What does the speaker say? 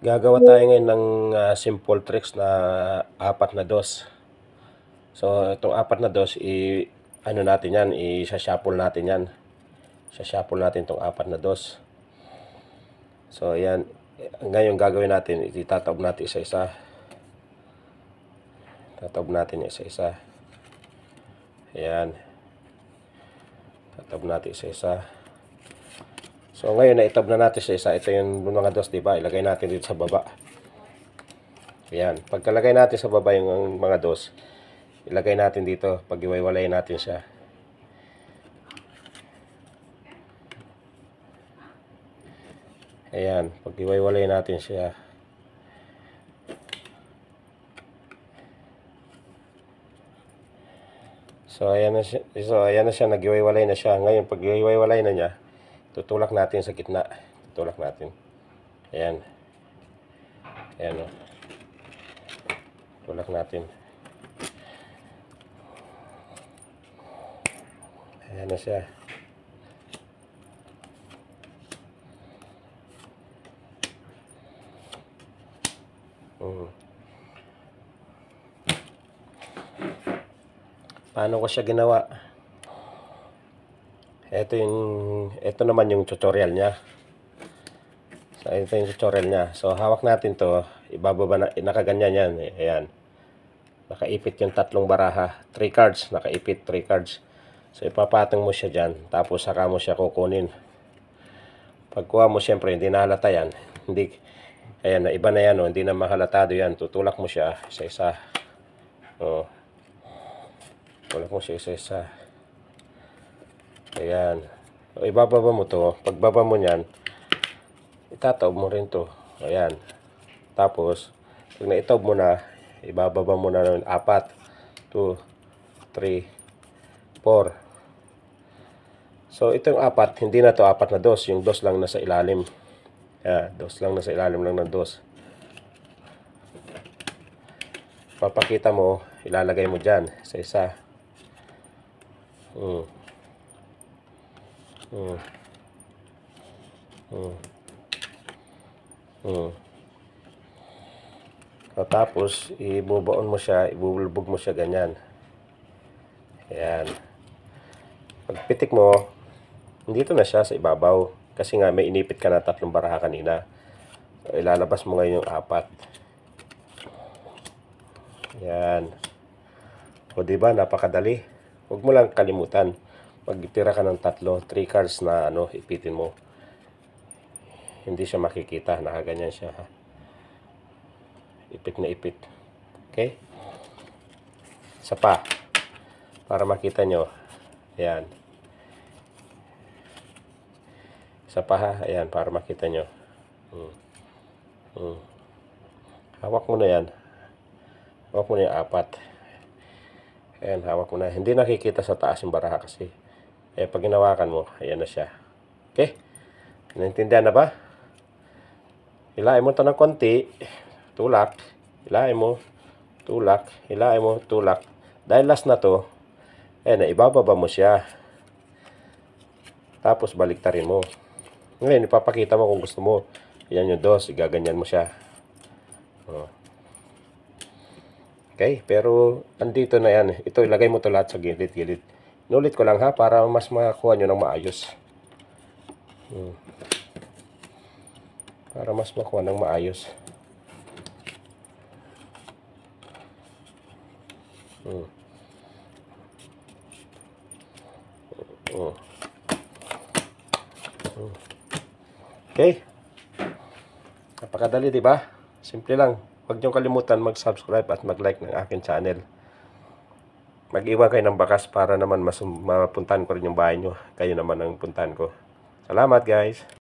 Gagawa tayo ngayon ng simple tricks na apat na dos. So, itong apat na dos, ano natin yan, i-shuffle natin yan. Shuffle natin itong apat na dos. So, ayan. Ngayon gagawin natin, itataob natin isa-isa. Tataob natin isa-isa. Ayan. Tataob natin isa-isa. So, ngayon na-itab na natin isa-isa. Ito yung mga dos, diba? Ilagay natin dito sa baba. Ayan. Pagkalagay natin sa baba yung mga dos, ilagay natin dito. Pag-iwaiwalay natin siya. Ayan. Pag-iwaiwalay natin siya. So, ayan na siya. Nag-iwaiwalay na siya. Ngayon, pag-iwaiwalay na niya, tutulak natin sa gitna. Tutulak natin. Ayan. Ayan o. Tulak natin. Ayan na siya. Paano ko siya ginawa? Ito naman yung tutorial niya. So, ito yung tutorial niya. So, hawak natin to. Ibababa na, nakaganyan yan. Ayan. Nakaipit yung tatlong baraha. 3 cards. Nakaipit 3 cards. So, ipapatong mo siya dyan. Tapos, saka mo siya kukunin. Pagkuha mo, syempre, hindi nahalata yan. Hindi, ayan, iba na yan. Hindi na mahalatado yan. Tutulak mo siya isa-isa. Tulak mo siya isa-isa. Ayan. So, ibababa mo to. Pagbaba mo nyan, itataob mo rin to. Ayan. Tapos, pag naitaob mo na, ibababa mo na ng 4, 2, 3, 4. So, itong 4, hindi na to 4 na dos. Yung dos lang nasa ilalim. Ayan, dos lang nasa ilalim lang ng dos. Papakita mo, ilalagay mo dyan sa isa. Tapos, ibubaon mo siya, ibubulbog mo siya ganyan. Ayan. Pagpitik mo, dito na siya sa ibabaw. Kasi nga, may inipit ka na 3 baraha kanina. So, ilalabas mo ngayon yung 4. Ayan. O, diba? Napakadali. Huwag mo lang kalimutan. Magtira ka ng 3 cards na ipitin mo. Hindi siya makikita. Nakaganyan siya. Ha? Ipit na ipit. Okay? Isa pa. Para makita nyo. Ayan. Isa pa ha. Ayan. Para makita nyo. Hawak mo na yan. Hawak mo na yung 4. Ayan, hawak mo na. Hindi nakikita sa taas yung baraha kasi. Pag hinawakan mo, ayan na siya. Okay? Naintindihan na ba? Hilain mo ito ng konti. Tulak. Hilain mo. Tulak. Hilain mo. Tulak. Dahil last na to, ayan na, ibababa mo siya. Tapos, baliktarin mo. Ngayon, ipapakita mo kung gusto mo. Ayan yung dos. Igaganyan mo siya. Okay, pero andito na yan. Ito, ilagay mo ito lahat sa gilid-gilid. Inulit ko lang ha, para mas makakuha nyo ng maayos. Para mas makuha ng maayos. Okay. Napakadali, di ba? Simple lang. Huwag niyong kalimutan mag-subscribe at mag-like ng aking channel. Mag-iwan kayo ng bakas para naman mapuntahan ko rin yung bahay nyo. Kayo naman ang puntahan ko. Salamat guys!